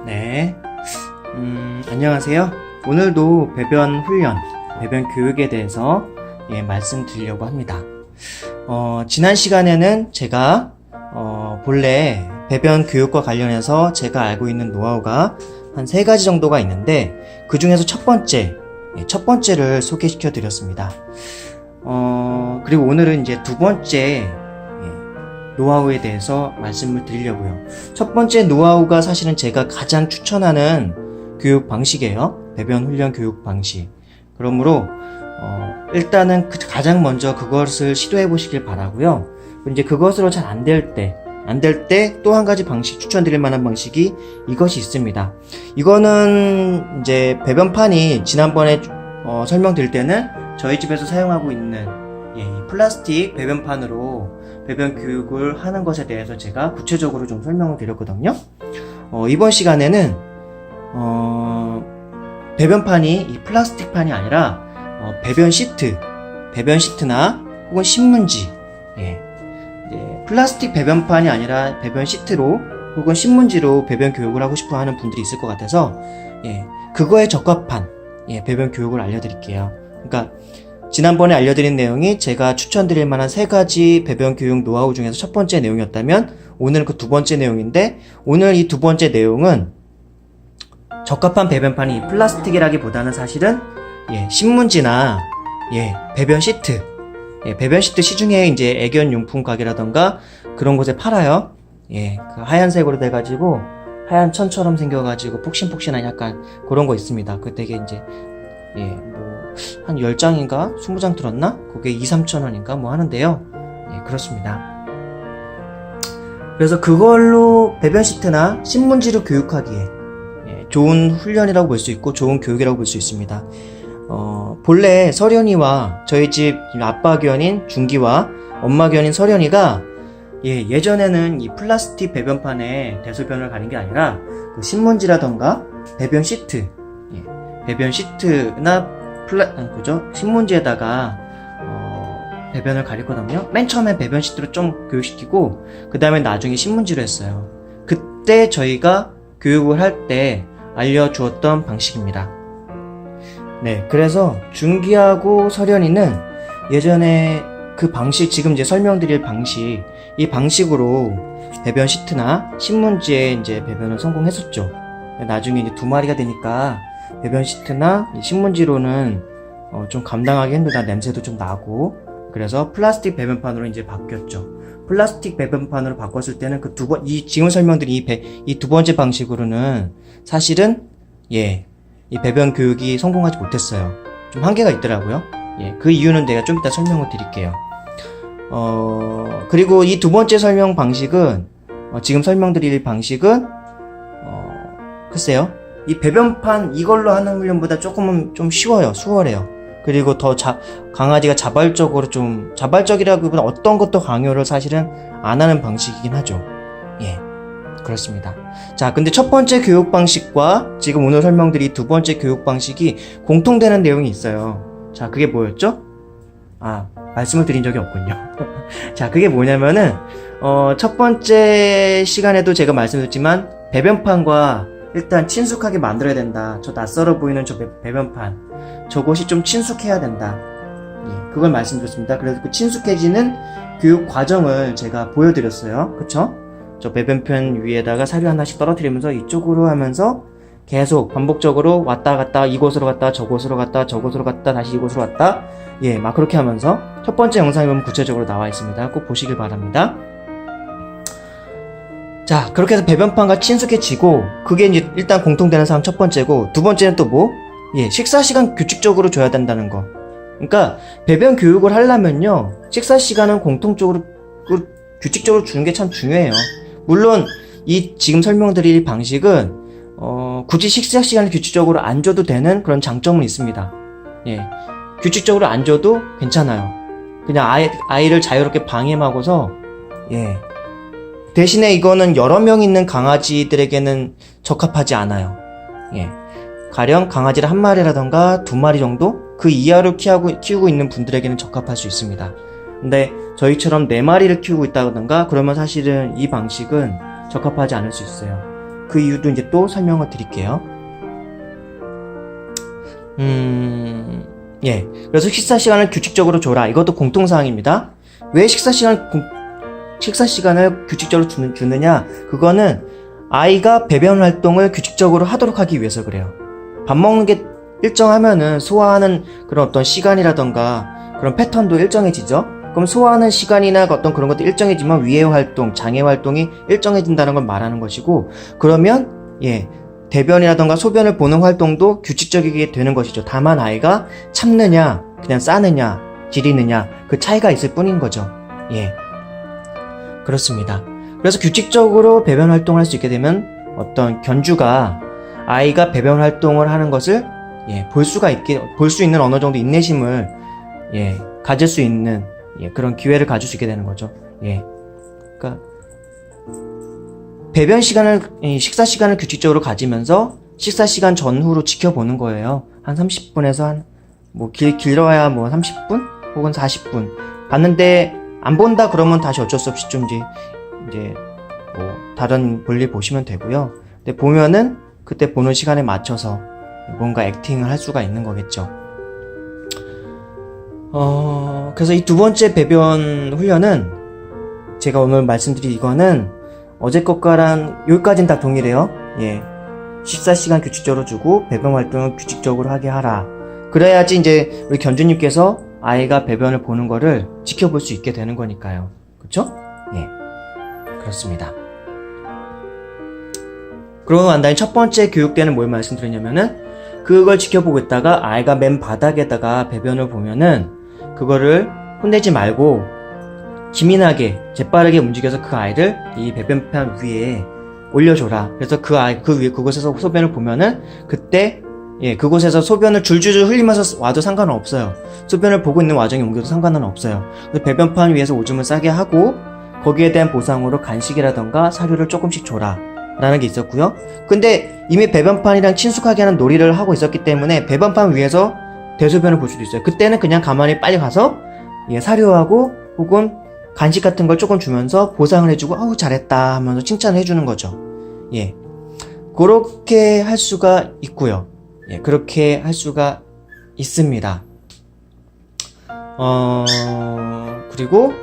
네, 안녕하세요. 오늘도 배변 훈련, 배변 교육에 대해서 말씀드리려고 합니다. 지난 시간에는 제가 본래 배변 교육과 관련해서 제가 알고 있는 노하우가 한 3가지 정도가 있는데 그 중에서 첫 번째를 소개시켜 드렸습니다. 그리고 오늘은 이제 두 번째 노하우에 대해서 말씀을 드리려고요. 첫 번째 노하우가 사실은 제가 가장 추천하는 교육 방식이에요. 배변 훈련 교육 방식. 그러므로 일단은 가장 먼저 그것을 시도해 보시길 바라고요. 이제 그것으로 잘 안 될 때 또 한 가지 방식, 추천드릴 만한 방식이 이것이 있습니다. 이거는 이제 배변판이 지난번에 설명드릴 때는 저희 집에서 사용하고 있는 플라스틱 배변판으로 배변 교육을 하는 것에 대해서 제가 구체적으로 좀 설명을 드렸거든요. 이번 시간에는 배변판이 이 플라스틱판이 아니라 배변 시트나 혹은 신문지, 플라스틱 배변판이 아니라 배변 시트로 혹은 신문지로 배변 교육을 하고 싶어 하는 분들이 있을 것 같아서 그거에 적합한 배변 교육을 알려드릴게요. 그러니까 지난번에 알려드린 내용이 제가 추천드릴 만한 3가지 배변 교육 노하우 중에서 첫 번째 내용이었다면 오늘은 그 두 번째 내용인데, 오늘 이 두 번째 내용은 적합한 배변판이 플라스틱이라기보다는 사실은 신문지나 배변 시트, 배변 시트 시중에 이제 애견 용품 가게라던가 그런 곳에 팔아요. 그 하얀색으로 돼가지고 하얀 천처럼 생겨가지고 폭신폭신한 약간 그런 거 있습니다. 그 되게 이제 한 10장인가 20장 들었나? 그게 2-3천원인가 뭐 하는데요. 그렇습니다. 그래서 그걸로 배변 시트나 신문지로 교육하기에 좋은 훈련이라고 볼 수 있고 좋은 교육이라고 볼 수 있습니다. 본래 서련이와 저희 집 아빠 견인 준기와 엄마 견인 서련이가 예전에는 이 플라스틱 배변판에 대소변을 가린 게 아니라 그 신문지라던가 배변 시트나 신문지에다가 배변을 가렸거든요. 맨 처음에 배변 시트로 좀 교육시키고 그 다음에 나중에 신문지로 했어요. 그때 저희가 교육을 할 때 알려주었던 방식입니다. 그래서 준기하고 서련이는 예전에 그 방식, 지금 이제 설명드릴 방식, 이 방식으로 배변 시트나 신문지에 이제 배변을 성공했었죠. 나중에 이제 2마리가 되니까 배변 시트나 신문지로는 좀 감당하기 힘들다, 냄새도 좀 나고, 그래서 플라스틱 배변판으로 이제 바뀌었죠. 플라스틱 배변판으로 바꿨을 때는 지금 설명드린 이 두 번째 방식으로는 사실은 이 배변 교육이 성공하지 못했어요. 좀 한계가 있더라고요. 그 이유는 내가 좀 이따 설명을 드릴게요. 그리고 이 두 번째 설명 방식은 지금 설명드릴 방식은 글쎄요, 이 배변판 이걸로 하는 훈련보다 조금은 좀 쉬워요. 수월해요. 그리고 더 강아지가 자발적이라기보다 어떤 것도 강요를 사실은 안 하는 방식이긴 하죠. 그렇습니다. 자, 근데 첫 번째 교육 방식과 지금 오늘 설명드린 두 번째 교육 방식이 공통되는 내용이 있어요. 자, 그게 뭐였죠? 말씀을 드린 적이 없군요. 자, 그게 뭐냐면은 첫 번째 시간에도 제가 말씀드렸지만 배변판과 일단 친숙하게 만들어야 된다. 저 낯설어 보이는 저 배변판, 저것이 좀 친숙해야 된다. 그걸 말씀드렸습니다. 그래서 그 친숙해지는 교육 과정을 제가 보여드렸어요. 그쵸? 저 배변판 위에다가 사료 하나씩 떨어뜨리면서 이쪽으로 하면서 계속 반복적으로 왔다 갔다, 이곳으로 갔다, 저곳으로 갔다, 저곳으로 갔다, 다시 이곳으로 왔다. 막 그렇게 하면서 첫 번째 영상에 보면 구체적으로 나와 있습니다. 꼭 보시길 바랍니다. 자, 그렇게 해서 배변판과 친숙해지고, 그게 이제 일단 공통되는 사항 첫 번째고, 두 번째는 또 뭐? 식사 시간 규칙적으로 줘야 된다는 거. 그러니까 배변 교육을 하려면요, 식사 시간은 공통적으로 규칙적으로 주는 게 참 중요해요. 물론 이 지금 설명드릴 방식은 굳이 식사 시간을 규칙적으로 안 줘도 되는 그런 장점은 있습니다. 규칙적으로 안 줘도 괜찮아요. 그냥 아이를 자유롭게 방임하고서 대신에 이거는 여러 명 있는 강아지들에게는 적합하지 않아요. 가령 강아지를 1마리라던가 2마리 정도 그 이하로 키우고 있는 분들에게는 적합할 수 있습니다. 근데 저희처럼 4마리를 키우고 있다던가 그러면 사실은 이 방식은 적합하지 않을 수 있어요. 그 이유도 이제 또 설명을 드릴게요. 예. 그래서 식사 시간을 규칙적으로 줘라. 이것도 공통사항입니다. 왜 식사 시간을 규칙적으로 주느냐? 그거는 아이가 배변 활동을 규칙적으로 하도록 하기 위해서 그래요. 밥 먹는 게 일정하면은 소화하는 그런 어떤 시간이라던가 그런 패턴도 일정해지죠? 그럼 소화하는 시간이나 어떤 그런 것도 일정해지면 위해 활동, 장애 활동이 일정해진다는 걸 말하는 것이고, 그러면, 예, 대변이라던가 소변을 보는 활동도 규칙적이게 되는 것이죠. 다만 아이가 참느냐, 그냥 싸느냐, 기리느냐, 그 차이가 있을 뿐인 거죠. 예. 그렇습니다. 그래서 규칙적으로 배변 활동을 할 수 있게 되면 어떤 견주가 아이가 배변 활동을 하는 것을 예, 볼 수 있는 어느 정도 인내심을 예, 가질 수 있는 예, 그런 기회를 가질 수 있게 되는 거죠. 예. 그러니까 배변 시간을 식사 시간을 규칙적으로 가지면서 식사 시간 전후로 지켜보는 거예요. 한 30분에서 한 뭐 길어야 뭐 30분 혹은 40분 봤는데 안 본다 그러면 다시 어쩔 수 없이 좀 이제 뭐 다른 볼일 보시면 되고요. 근데 보면은 그때 보는 시간에 맞춰서 뭔가 액팅을 할 수가 있는 거겠죠. 그래서 이 두 번째 배변 훈련은 제가 오늘 말씀드린 이거는 어제 것과랑 여기까지는 다 동일해요. 예. 식사 시간 규칙적으로 주고 배변 활동을 규칙적으로 하게 하라. 그래야지 이제 우리 견주님께서 아이가 배변을 보는 거를 지켜볼 수 있게 되는 거니까요. 그쵸? 예. 그렇습니다. 그러고 난 다음에 첫 번째 교육 때는 뭘 말씀드렸냐면은 그걸 지켜보고 있다가 아이가 맨 바닥에다가 배변을 보면은 그거를 혼내지 말고 기민하게 재빠르게 움직여서 그 아이를 이 배변판 위에 올려줘라. 그래서 그곳에서 소변을 보면은 그때 예, 그곳에서 소변을 줄줄줄 흘리면서 와도 상관은 없어요. 소변을 보고 있는 와중에 옮겨도 상관은 없어요. 그래서 배변판 위에서 오줌을 싸게 하고 거기에 대한 보상으로 간식이라던가 사료를 조금씩 줘라 라는 게 있었고요. 근데 이미 배변판이랑 친숙하게 하는 놀이를 하고 있었기 때문에 배변판 위에서 대소변을 볼 수도 있어요. 그때는 그냥 가만히 빨리 가서 예, 사료하고 혹은 간식 같은 걸 조금 주면서 보상을 해주고 아우 잘했다 하면서 칭찬을 해주는 거죠. 예, 그렇게 할 수가 있고요. 예, 그렇게 할 수가 있습니다. 그리고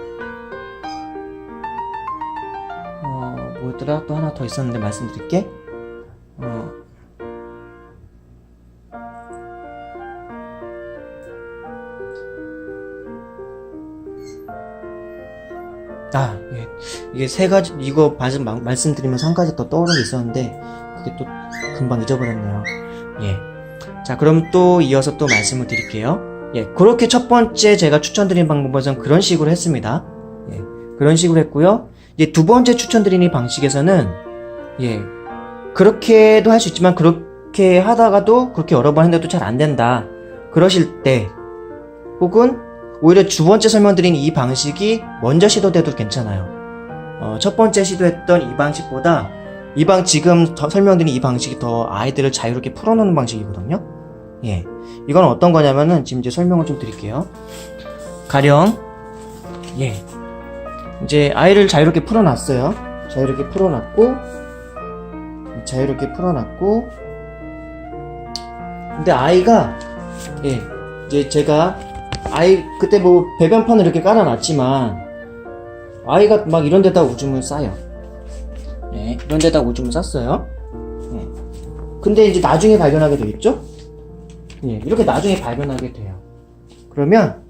뭐였더라? 또 하나 더 있었는데 말씀드릴게. 예. 이게 세 가지, 이거 말씀드리면서 한 가지 더 떠오르는 게 있었는데, 그게 또 금방 잊어버렸네요. 예. 자, 그럼 또 이어서 또 말씀을 드릴게요. 예. 그렇게 첫 번째 제가 추천드린 방법은 그런 식으로 했습니다. 예. 그런 식으로 했고요. 이제 두 번째 추천드린 방식에서는, 예. 그렇게도 할 수 있지만, 그렇게 하다가도, 그렇게 여러 번 했는데도 잘 안 된다. 그러실 때, 혹은, 오히려 두 번째 설명드린 이 방식이 먼저 시도돼도 괜찮아요. 첫 번째 시도했던 이 방식보다 지금 설명드린 이 방식이 더 아이들을 자유롭게 풀어놓는 방식이거든요. 예. 이건 어떤 거냐면은 지금 이제 설명을 좀 드릴게요. 가령, 예. 이제 아이를 자유롭게 풀어놨어요. 자유롭게 풀어놨고, 근데 아이가, 예. 이제 제가 그때 뭐 배변판을 이렇게 깔아놨지만 아이가 막 이런 데다 오줌을 싸요. 네, 이런 데다 오줌을 쌌어요. 네. 근데 이제 나중에 발견하게 되겠죠? 네, 이렇게 나중에 발견하게 돼요. 그러면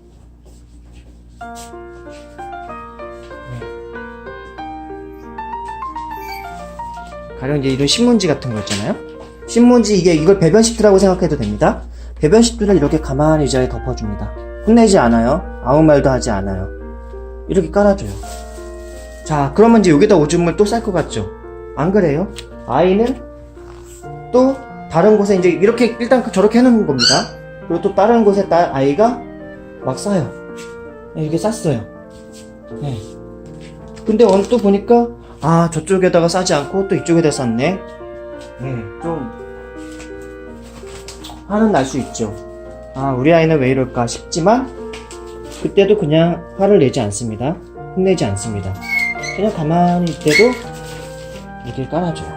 가령 이제 이런 신문지 같은 거 있잖아요. 신문지 이걸 배변 시트라고 생각해도 됩니다. 배변 시트를 이렇게 가만히 의자에 덮어줍니다. 혼내지 않아요. 아무 말도 하지 않아요. 이렇게 깔아줘요. 자, 그러면 이제 여기다 오줌을 또 쌀 것 같죠? 안 그래요? 아이는 또 다른 곳에 이제 이렇게 일단 저렇게 해놓는 겁니다. 그리고 또 다른 곳에 아이가 막 싸요. 이렇게 쌌어요. 네. 근데 또 보니까 저쪽에다가 싸지 않고 또 이쪽에다 쌌네. 네, 좀 화는 날 수 있죠. 우리 아이는 왜 이럴까 싶지만 그때도 그냥 화를 내지 않습니다. 혼내지 않습니다. 그냥 가만히 있을 때도 이렇게 깔아줘요.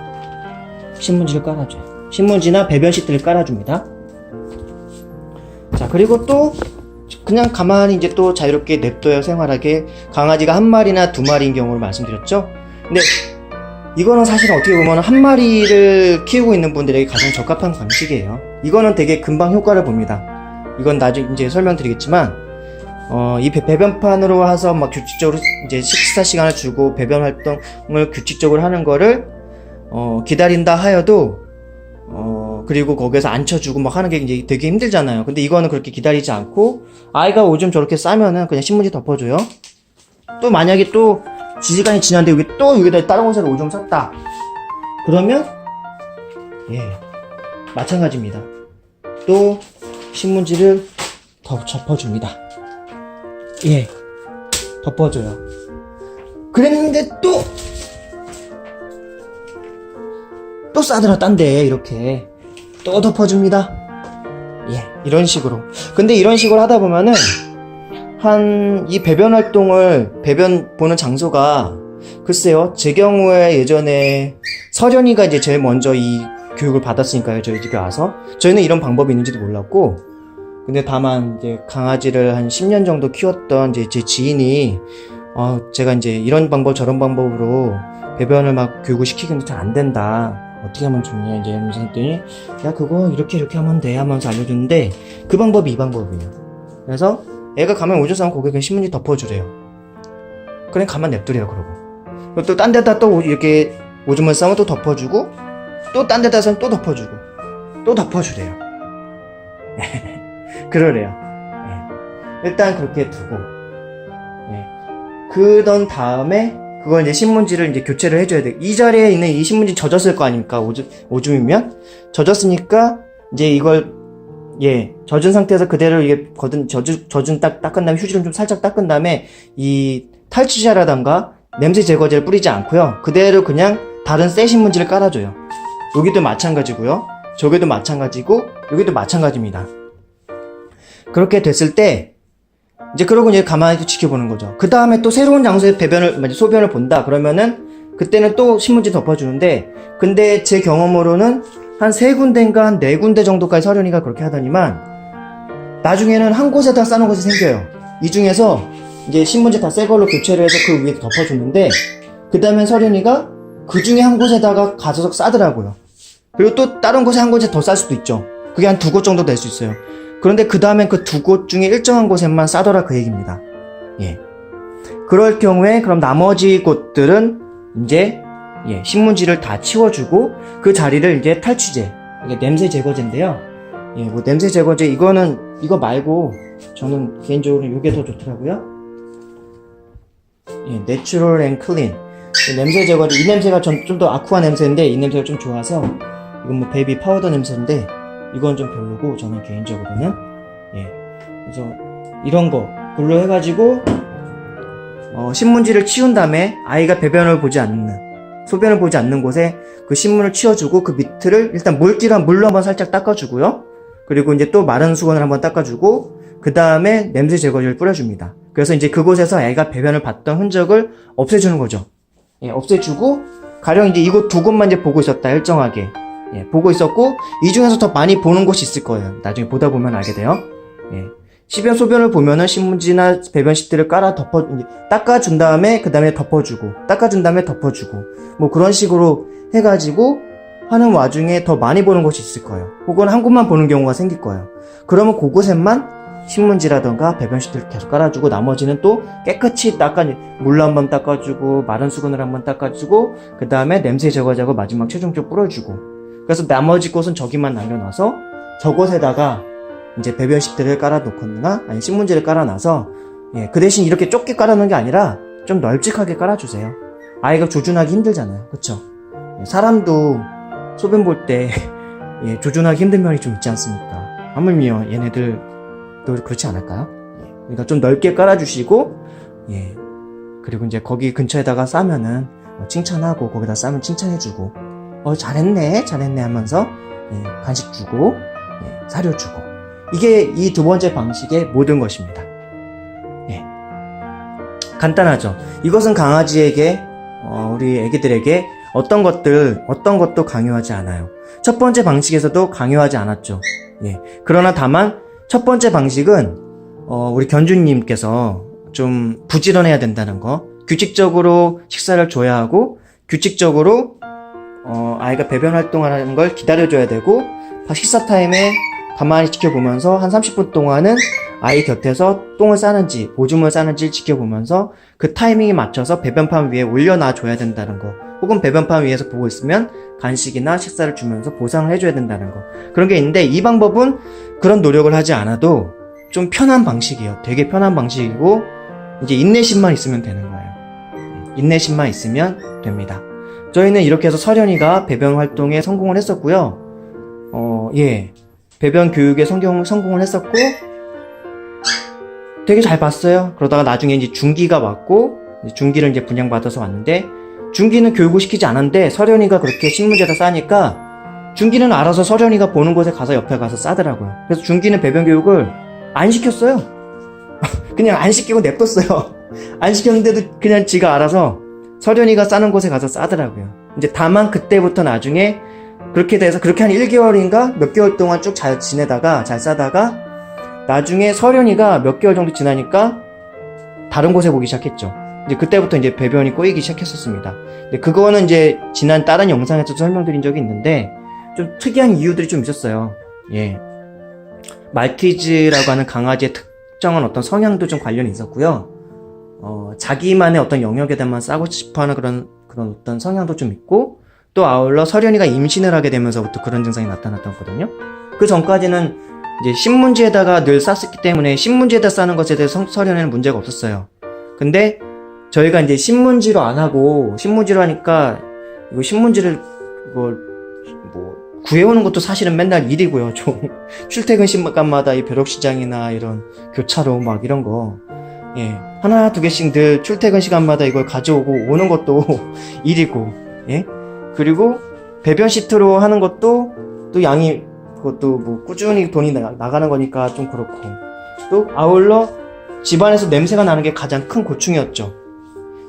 신문지를 깔아줘요. 신문지나 배변 시트를 깔아줍니다. 자, 그리고 또 그냥 가만히 이제 또 자유롭게 냅둬요. 생활하게. 강아지가 한 마리나 두 마리인 경우를 말씀드렸죠. 근데 이거는 사실은 어떻게 보면 한 마리를 키우고 있는 분들에게 가장 적합한 방식이에요. 이거는 되게 금방 효과를 봅니다. 이건 나중에 이제 설명드리겠지만, 이 배변판으로 와서 막 규칙적으로 이제 식사 시간을 주고 배변 활동을 규칙적으로 하는 거를, 기다린다 하여도, 그리고 거기서 앉혀주고 막 하는 게 이제 되게 힘들잖아요. 근데 이거는 그렇게 기다리지 않고, 아이가 오줌 저렇게 싸면은 그냥 신문지 덮어줘요. 또 만약에 또 시간이 지났는데 여기 또 여기다 다른 곳에 오줌 쌌다. 그러면, 예, 마찬가지입니다. 또 신문지를 덮어줍니다. 예, 덮어줘요. 그랬는데 또 싸들어 딴데 이렇게 또 덮어줍니다. 예, 이런 식으로. 근데 이런 식으로 하다 보면은 이 배변 활동을 배변 보는 장소가 글쎄요, 제 경우에 예전에 서련이가 이제 제일 먼저 이 교육을 받았으니까요. 저희 집에 와서 저희는 이런 방법이 있는지도 몰랐고, 근데 다만 이제 강아지를 한 10년 정도 키웠던 이제 제 지인이 제가 이제 이런 방법 저런 방법으로 배변을 막 교육을 시키기는 잘 안 된다. 어떻게 하면 좋냐 이제 이러면서 했더니 야 그거 이렇게 하면 돼 하면서 알려줬는데 그 방법이 이 방법이에요. 그래서 애가 가면 오줌 싸면 거기에 그냥 신문지 덮어주래요. 그냥 가만 냅두래요. 그러고 또 딴 데다 또 이렇게 오줌을 싸면 또 덮어주고 또 딴 데다 싸면 또 덮어주고 또 덮어주래요. 그러래요. 일단 그렇게 두고 그런 다음에 그걸 이제 신문지를 이제 교체를 해줘야 돼. 이 자리에 있는 이 신문지 젖었을 거 아닙니까? 오줌이면 젖었으니까 이제 이걸 젖은 상태에서 그대로 이게 젖은 닦은 다음에 휴지로 좀 살짝 닦은 다음에 이 탈취제라던가 냄새 제거제를 뿌리지 않고요. 그대로 그냥 다른 새 신문지를 깔아줘요. 여기도 마찬가지고요. 저기도 마찬가지고 여기도 마찬가지입니다. 그렇게 됐을 때 이제 그러고 이제 가만히 지켜보는 거죠. 그 다음에 또 새로운 장소에 소변을 본다 그러면은 그때는 또 신문지 덮어주는데, 근데 제 경험으로는 한 3군데인가 한 4군데 정도까지 서련이가 그렇게 하더니만 나중에는 한 곳에다 싸는 것이 생겨요. 이 중에서 이제 신문지 다 새 걸로 교체를 해서 그 위에 덮어주는데, 그 다음에 서련이가 그 중에 한 곳에다가 가져서 싸더라고요. 그리고 또 다른 곳에 한 곳에 더 쌀 수도 있죠. 그게 한 2곳 정도 될 수 있어요. 그런데 그 다음에 그 2곳 중에 일정한 곳에만 싸더라 그 얘기입니다. 그럴 경우에 그럼 나머지 곳들은 이제 신문지를 다 치워주고 그 자리를 이제 탈취제, 이게 냄새 제거제인데요. 뭐 냄새 제거제 이거 말고 저는 개인적으로 이게 더 좋더라고요. 내추럴 앤 클린 냄새 제거제. 이 냄새가 좀 더 아쿠아 냄새인데 이 냄새가 좀 좋아서 이건 뭐 베이비 파우더 냄새인데 이건 좀 별로고 저는 개인적으로는 그래서 이런 거 글로 해가지고 신문지를 치운 다음에 아이가 소변을 보지 않는 곳에 그 신문을 치워주고 그 밑을 일단 물로 한번 살짝 닦아주고요. 그리고 이제 또 마른 수건을 한번 닦아주고 그 다음에 냄새 제거제를 뿌려줍니다. 그래서 이제 그곳에서 아이가 배변을 봤던 흔적을 없애주는 거죠. 없애주고 가령 이제 이곳 2곳만 이제 보고 있었다 일정하게 보고 있었고 이 중에서 더 많이 보는 곳이 있을 거예요. 나중에 보다 보면 알게 돼요. 시변 소변을 보면은 신문지나 배변 시트를 닦아준 다음에 그 다음에 덮어주고 닦아준 다음에 덮어주고 뭐 그런 식으로 해가지고 하는 와중에 더 많이 보는 곳이 있을 거예요. 혹은 한 곳만 보는 경우가 생길 거예요. 그러면 그곳에만 신문지라던가 배변 시트를 계속 깔아주고 나머지는 또 깨끗이 물로 한번 닦아주고 마른 수건으로 한번 닦아주고 그 다음에 냄새 제거제하고 마지막 최종적으로 뿌려주고, 그래서 나머지 곳은 저기만 남겨놔서 저곳에다가 이제 배변 시트를 깔아놓거나 아니 신문지를 깔아놔서 그 대신 이렇게 좁게 깔아놓은 게 아니라 좀 널찍하게 깔아주세요. 아이가 조준하기 힘들잖아요. 그쵸? 사람도 소변 볼 때 조준하기 힘든 면이 좀 있지 않습니까? 하물며 얘네들도 그렇지 않을까요? 그러니까 좀 넓게 깔아주시고 그리고 이제 거기 근처에다가 싸면은 칭찬하고 거기다 싸면 칭찬해주고 잘했네 하면서 간식 주고 사료 주고, 이게 이 2번째 방식의 모든 것입니다. 간단하죠. 이것은 강아지에게 우리 애기들에게 어떤 것도 강요하지 않아요. 첫 번째 방식에서도 강요하지 않았죠. 예. 그러나 다만 첫 번째 방식은 우리 견주님께서 좀 부지런해야 된다는 거, 규칙적으로 식사를 줘야 하고 규칙적으로 아이가 배변 활동하는 걸 기다려줘야 되고 식사 타임에 가만히 지켜보면서 한 30분 동안은 아이 곁에서 똥을 싸는지 오줌을 싸는지 지켜보면서 그 타이밍에 맞춰서 배변판 위에 올려놔 줘야 된다는 거, 혹은 배변판 위에서 보고 있으면 간식이나 식사를 주면서 보상을 해줘야 된다는 거, 그런 게 있는데, 이 방법은 그런 노력을 하지 않아도 좀 편한 방식이에요. 되게 편한 방식이고 이제 인내심만 있으면 되는 거예요. 인내심만 있으면 됩니다. 저희는 이렇게 해서 서련이가 배변 활동에 성공을 했었고요. 배변 교육에 성공을 했었고 되게 잘 봤어요. 그러다가 나중에 이제 중기가 왔고, 중기를 이제 분양받아서 왔는데, 중기는 교육을 시키지 않았는데 서련이가 그렇게 신문지에다 싸니까 중기는 알아서 서련이가 보는 곳에 가서 옆에 가서 싸더라고요. 그래서 중기는 배변 교육을 안 시켰어요. 그냥 안 시키고 냅뒀어요. 안 시켰는데도 그냥 지가 알아서 서련이가 싸는 곳에 가서 싸더라고요. 이제 다만 그때부터 나중에 그렇게 돼서 그렇게 한 1개월인가 몇 개월 동안 쭉 잘 지내다가 잘 싸다가 나중에 서련이가 몇 개월 정도 지나니까 다른 곳에 보기 시작했죠. 이제 그때부터 이제 배변이 꼬이기 시작했었습니다. 근데 그거는 이제 지난 다른 영상에서도 설명드린 적이 있는데 좀 특이한 이유들이 좀 있었어요. 예. 말티즈라고 하는 강아지의 특정한 어떤 성향도 좀 관련이 있었고요. 자기만의 어떤 영역에다만 싸고 싶어하는 그런 어떤 성향도 좀 있고, 또 아울러 서련이가 임신을 하게 되면서부터 그런 증상이 나타났거든요. 그 전까지는 이제 신문지에다가 늘 쌌었기 때문에 신문지에다 싸는 것에 대해서 서련이는 문제가 없었어요. 근데 저희가 이제 신문지로 안 하고, 신문지로 하니까 이거 신문지를 구해오는 것도 사실은 맨날 일이고요. 좀 출퇴근 시간마다 이 벼룩시장이나 이런 교차로 막 이런 거, 예, 하나 두 개씩 늘 출퇴근 시간마다 이걸 가져오고 오는 것도 일이고, 예, 그리고 배변 시트로 하는 것도 또 양이, 그것도 뭐 꾸준히 돈이 나가는 거니까 좀 그렇고, 또 아울러 집안에서 냄새가 나는 게 가장 큰 고충이었죠.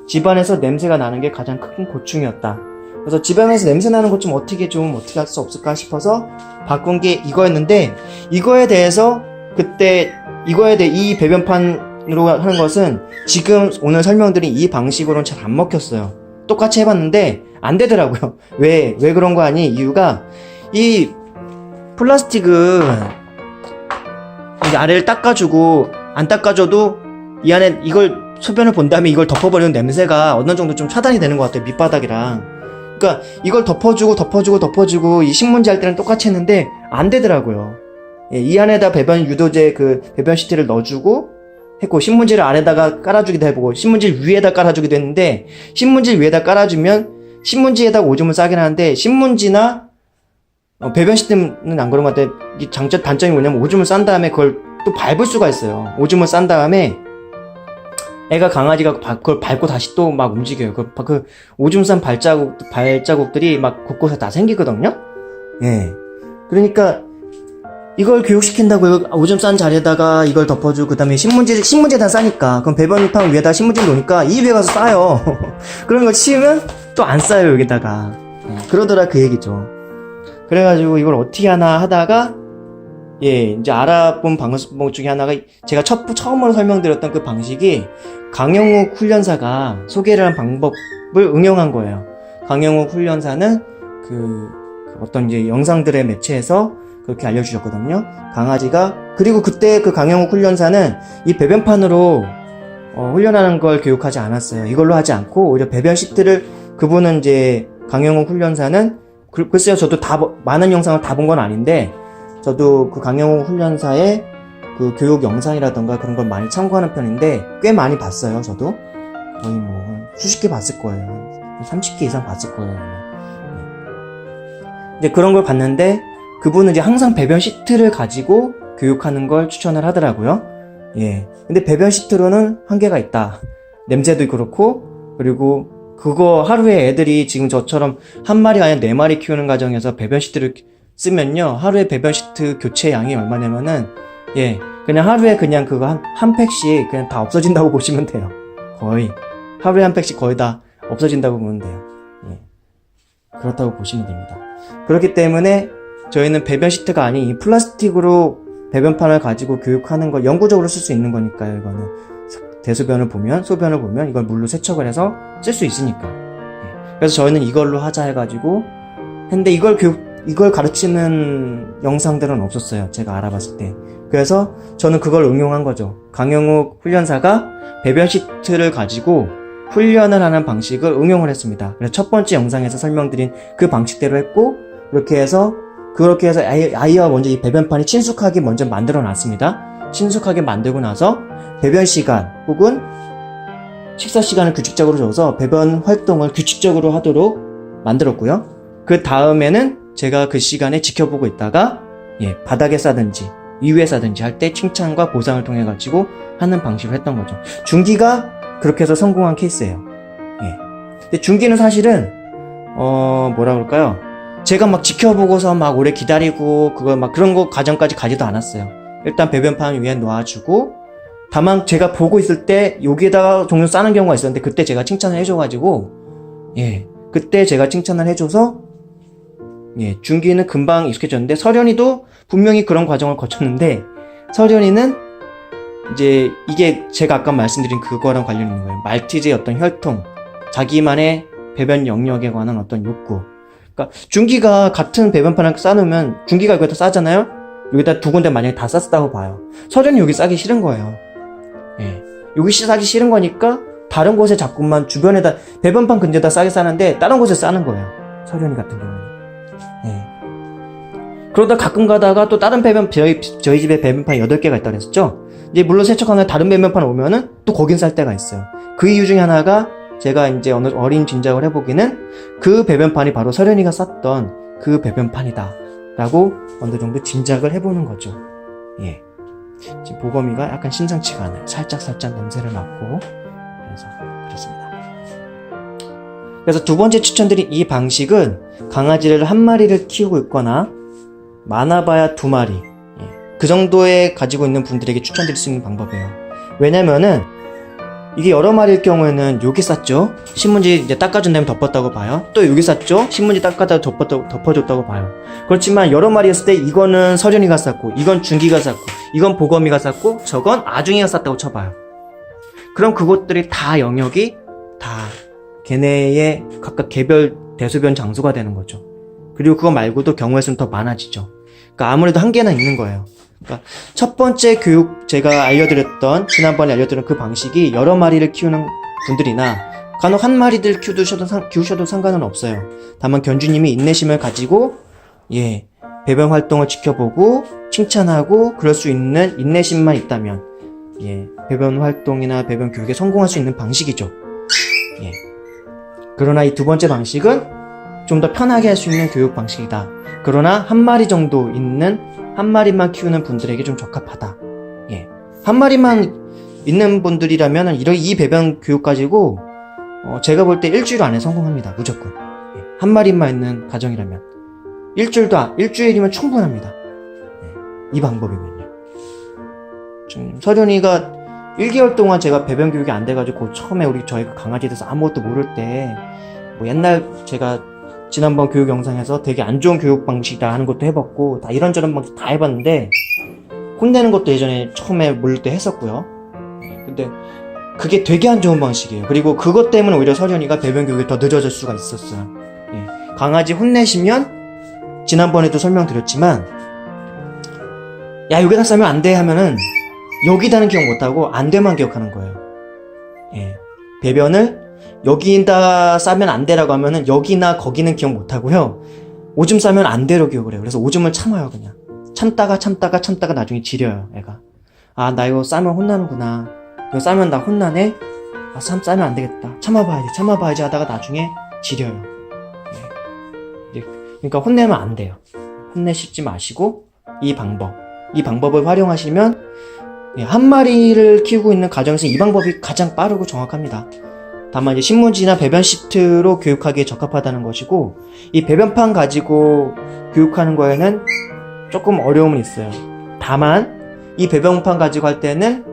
집안에서 냄새가 나는 게 가장 큰 고충이었다. 그래서 집안에서 냄새 나는 것 좀 어떻게 할 수 없을까 싶어서 바꾼 게 이거였는데, 이거에 대해서 이 배변판으로 하는 것은 지금 오늘 설명드린 이 방식으로는 잘 안 먹혔어요. 똑같이 해봤는데 안 되더라고요. 왜 그런 거 아니? 이유가 이 플라스틱은 아래를 닦아주고 안 닦아줘도 이 안에 이걸 소변을 본 다음에 이걸 덮어버리는 냄새가 어느 정도 좀 차단이 되는 것 같아요. 밑바닥이랑. 그러니까 이걸 덮어주고 이 신문지 할 때는 똑같이 했는데 안 되더라고요. 예, 이 안에다 배변 유도제 배변 시트를 넣어주고 했고, 신문지를 아래다가 깔아주기도 해보고 신문지 위에다 깔아주기도 했는데, 신문지 위에다 깔아주면 신문지에다 오줌을 싸긴 하는데 신문지나 배변 시트는 안 그런 것 같아요. 이 단점이 뭐냐면 오줌을 싼 다음에 그걸 또 밟을 수가 있어요. 오줌을 싼 다음에 강아지가 그걸 밟고 다시 또 막 움직여요. 그 오줌 싼 발자국들이 막 곳곳에 다 생기거든요. 예. 그러니까 이걸 교육시킨다고 오줌 싼 자리에다가 이걸 덮어주고 그 다음에 신문지에다 싸니까, 그럼 배변판 위에다 신문지를 놓으니까 이 위에 가서 싸요. 그런 걸 치우면 또 안 싸요, 여기다가. 그러더라, 그 얘기죠. 그래가지고 이걸 어떻게 하나 하다가, 예, 이제 알아본 방법 중에 하나가, 제가 처음으로 설명드렸던 그 방식이 강영욱 훈련사가 소개를 한 방법을 응용한 거예요. 강영욱 훈련사는 어떤 이제 영상들의 매체에서 그렇게 알려주셨거든요. 강아지가, 그리고 그때 그 강영욱 훈련사는 이 배변판으로 훈련하는 걸 교육하지 않았어요. 이걸로 하지 않고 오히려 배변 시트를, 그분은 이제 강영욱 훈련사는 글쎄요, 저도 많은 영상을 다 본 건 아닌데, 저도 그 강영욱 훈련사의 그 교육 영상이라던가 그런 걸 많이 참고하는 편인데 꽤 많이 봤어요. 저도 거의 뭐 수십 개 봤을 거예요. 30개 이상 봤을 거예요. 이제 그런 걸 봤는데, 그분은 이제 항상 배변 시트를 가지고 교육하는 걸 추천을 하더라고요. 예. 근데 배변 시트로는 한계가 있다. 냄새도 그렇고, 그리고 그거 하루에 애들이 지금 저처럼 한 마리 아니라 4마리 키우는 가정에서 배변 시트를 쓰면요, 하루에 배변 시트 교체 양이 얼마냐면은, 예, 그냥 하루에 그냥 그거 한 팩씩 그냥 다 없어진다고 보시면 돼요. 거의 하루에 한 팩씩 거의 다 없어진다고 보면 돼요. 예. 그렇다고 보시면 됩니다. 그렇기 때문에 저희는 배변 시트가 아닌 이 플라스틱으로 배변판을 가지고 교육하는 걸 영구적으로 쓸 수 있는 거니까요. 이거는 대소변을 보면, 소변을 보면 이걸 물로 세척을 해서 쓸 수 있으니까. 그래서 저희는 이걸로 하자 해가지고 했는데 이걸 가르치는 영상들은 없었어요. 제가 알아봤을 때. 그래서 저는 그걸 응용한 거죠. 강영욱 훈련사가 배변 시트를 가지고 훈련을 하는 방식을 응용을 했습니다. 그래서 첫 번째 영상에서 설명드린 그 방식대로 했고, 그렇게 해서 아이와 먼저 이 배변판이 친숙하게 먼저 만들어 놨습니다. 친숙하게 만들고 나서 배변 시간 혹은 식사 시간을 규칙적으로 줘서 배변 활동을 규칙적으로 하도록 만들었고요. 그 다음에는 제가 그 시간에 지켜보고 있다가 바닥에 싸든지 이위에 싸든지 할 때 칭찬과 보상을 통해 가지고 하는 방식으로 했던 거죠. 중기가 그렇게 해서 성공한 케이스예요. 근데 중기는 사실은 뭐라 그럴까요? 제가 막 지켜보고서 막 오래 기다리고 그걸 막 그런 거 과정까지 가지도 않았어요. 일단 배변판 위에 놓아주고, 다만 제가 보고 있을 때 여기에다가 종종 싸는 경우가 있었는데 그때 제가 칭찬을 해줘가지고 그때 제가 칭찬을 해줘서 중기는 금방 익숙해졌는데, 서련이도 분명히 그런 과정을 거쳤는데 서련이는 이제 이게 제가 아까 말씀드린 그거랑 관련이 있는 거예요. 말티즈의 어떤 혈통, 자기만의 배변 영역에 관한 어떤 욕구. 그러니까 중기가 같은 배변판을 싸놓으면 중기가 여기다 싸잖아요. 여기다 두 군데 만약에 다 쌌다고 봐요. 서련이 여기 싸기 싫은 거예요. 여기 싸기 싫은 거니까 다른 곳에 자꾸만 주변에다 배변판 근처에다 싸게 싸는데 다른 곳에 싸는 거예요. 서련이 같은 경우는. 그러다 가끔 가다가 또 다른 배변, 저희 집에 배변판이 8개가 있다고 했었죠? 이제 물론 세척하는 다른 배변판 오면은 또 거긴 쌀 때가 있어요. 그 이유 중에 하나가 제가 이제 어린 짐작을 해보기는 그 배변판이 바로 서련이가 쌌던 그 배변판이다 라고 어느 정도 짐작을 해보는 거죠. 지금 보검이가 약간 심상치가 않아요. 살짝 냄새를 맡고. 그래서 그렇습니다. 그래서 두 번째 추천드린 이 방식은 강아지를 한 마리를 키우고 있거나 많아봐야 2마리, 그 정도에 가지고 있는 분들에게 추천드릴 수 있는 방법이에요. 왜냐면은 이게 여러 마리일 경우에는 여기 쌌죠? 신문지 이제 닦아준 다음에 덮었다고 봐요. 또 여기 쌌죠? 신문지 닦아다 덮어줬다고 봐요. 그렇지만 여러 마리였을 때 이거는 서련이가 쌌고, 이건 중기가 쌌고, 이건 보검이가 쌌고, 저건 아중이가 쌌다고 쳐봐요. 그럼 그것들이 다 영역이 다 걔네의 각각 개별 대소변 장소가 되는 거죠. 그리고 그거 말고도 경우의 수는 더 많아지죠. 그러니까 아무래도 한계는 있는 거예요. 그러니까 첫 번째 교육, 제가 알려드렸던, 지난번에 알려드린 그 방식이 여러 마리를 키우는 분들이나 간혹 한 마리들 키우셔도 상관은 없어요. 다만 견주님이 인내심을 가지고 배변 활동을 지켜보고 칭찬하고 그럴 수 있는 인내심만 있다면 배변 활동이나 배변 교육에 성공할 수 있는 방식이죠. 그러나 이 두 번째 방식은 좀 더 편하게 할 수 있는 교육 방식이다. 그러나 한 마리 정도 있는, 한 마리만 키우는 분들에게 좀 적합하다. 한 마리만 있는 분들이라면 이 배변 교육 가지고 제가 볼 때 일주일 안에 성공합니다. 무조건. 한 마리만 있는 가정이라면 일주일이면 충분합니다. 이 방법이면요. 좀 서련이가 1개월 동안 제가 배변 교육이 안 돼가지고 처음에 저희 강아지에 대해서 아무것도 모를 때 옛날 제가 지난번 교육 영상에서 되게 안 좋은 교육 방식이다 하는 것도 해봤고 다 이런저런 방식 다 해봤는데 혼내는 것도 예전에 처음에 모를 때 했었고요. 근데 그게 되게 안 좋은 방식이에요. 그리고 그것 때문에 오히려 서련이가 배변 교육이 더 늦어질 수가 있었어요. 강아지 혼내시면 지난번에도 설명드렸지만 야 여기다 싸면 안 돼 하면은 여기다는 기억 못하고 안 돼만 기억하는 거예요. 배변을 여기다 싸면 안 돼라고 하면은 여기나 거기는 기억 못하고요. 오줌 싸면 안 돼로 기억을 해요. 그래서 오줌을 참아요. 그냥 참다가 나중에 지려요. 애가 아 나 이거 싸면 혼나는구나, 이거 싸면 나 혼나네, 아 싸면 안 되겠다, 참아봐야지 하다가 나중에 지려요. 그러니까 혼내면 안 돼요. 혼내시지 마시고 이 방법을 활용하시면 한 마리를 키우고 있는 가정에서 이 방법이 가장 빠르고 정확합니다. 다만 이제 신문지나 배변 시트로 교육하기에 적합하다는 것이고, 이 배변판 가지고 교육하는 거에는 조금 어려움은 있어요. 다만 이 배변판 가지고 할 때는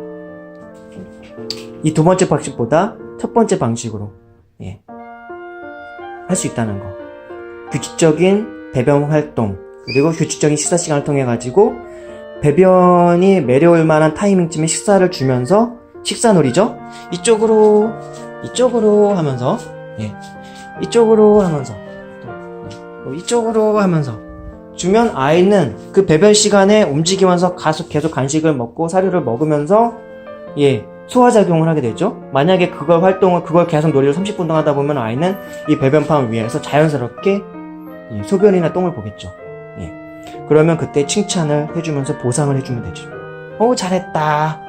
이 두 번째 방식보다 첫 번째 방식으로 할 수 있다는 거. 규칙적인 배변 활동, 그리고 규칙적인 식사 시간을 통해 가지고 배변이 매려올 만한 타이밍쯤에 식사를 주면서 식사놀이죠. 이쪽으로 하면서, 예, 이쪽으로 하면서, 또 이쪽으로 하면서 주면 아이는 그 배변 시간에 움직이면서 계속 간식을 먹고 사료를 먹으면서, 예, 소화작용을 하게 되죠. 만약에 그걸 계속 놀이를 30분 동안 하다 보면 아이는 이 배변판 위에서 자연스럽게, 예, 소변이나 똥을 보겠죠. 예. 그러면 그때 칭찬을 해주면서 보상을 해주면 되죠. 잘했다.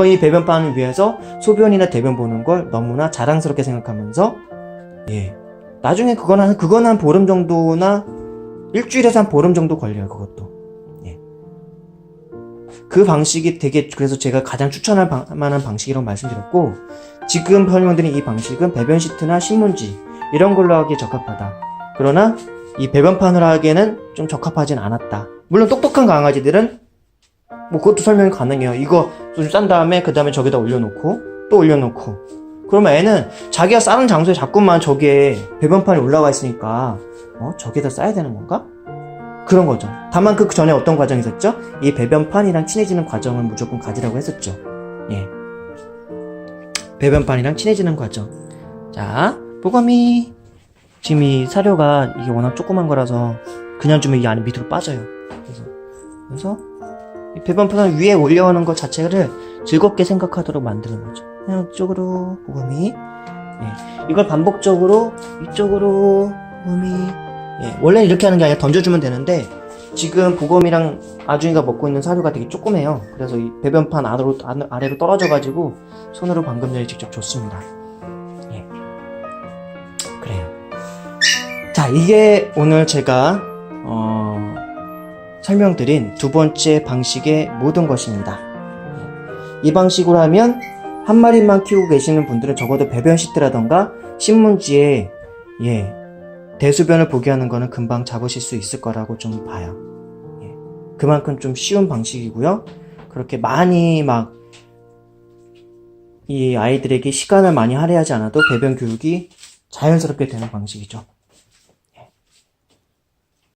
이 배변판 위에서 소변이나 대변 보는 걸 너무나 자랑스럽게 생각하면서, 예, 나중에 그건 한 보름 정도나 일주일에서 한 보름 정도 걸려요. 그것도. 예. 그 방식이 그래서 제가 가장 추천할 만한 방식이라고 말씀드렸고, 지금 설명드린 이 방식은 배변 시트나 신문지 이런 걸로 하기에 적합하다. 그러나 이 배변판을 하기에는 좀 적합하진 않았다. 물론 똑똑한 강아지들은 그것도 설명이 가능해요. 이거 좀 싼 다음에 그 다음에 저기다 올려놓고 또 올려놓고, 그러면 애는 자기가 싸는 장소에 자꾸만 저기에 배변판이 올라가 있으니까 저기다 싸야 되는 건가? 그런 거죠. 다만 그 전에 어떤 과정이 있었죠? 이 배변판이랑 친해지는 과정을 무조건 가지라고 했었죠. 예. 배변판이랑 친해지는 과정. 자, 보검이 지금 이 사료가 이게 워낙 조그만 거라서 그냥 주면 이 안에 밑으로 빠져요. 그래서 이 배변판을 위에 올려오는 것 자체를 즐겁게 생각하도록 만드는 거죠. 그냥 이쪽으로 보검이, 예, 이걸 반복적으로 이쪽으로 보검이, 예, 원래 이렇게 하는 게 아니라 던져주면 되는데 지금 보검이랑 아중이가 먹고 있는 사료가 되게 조그매요. 그래서 이 배변판 아래로 떨어져가지고 손으로 방금 전에 직접 줬습니다. 예. 그래요. 자, 이게 오늘 제가 설명드린 두 번째 방식의 모든 것입니다. 이 방식으로 하면 한 마리만 키우고 계시는 분들은 적어도 배변 시트라던가 신문지에, 예, 대소변을 보게 하는 거는 금방 잡으실 수 있을 거라고 좀 봐요. 예, 그만큼 좀 쉬운 방식이고요. 그렇게 많이 이 아이들에게 시간을 많이 할애하지 않아도 배변 교육이 자연스럽게 되는 방식이죠.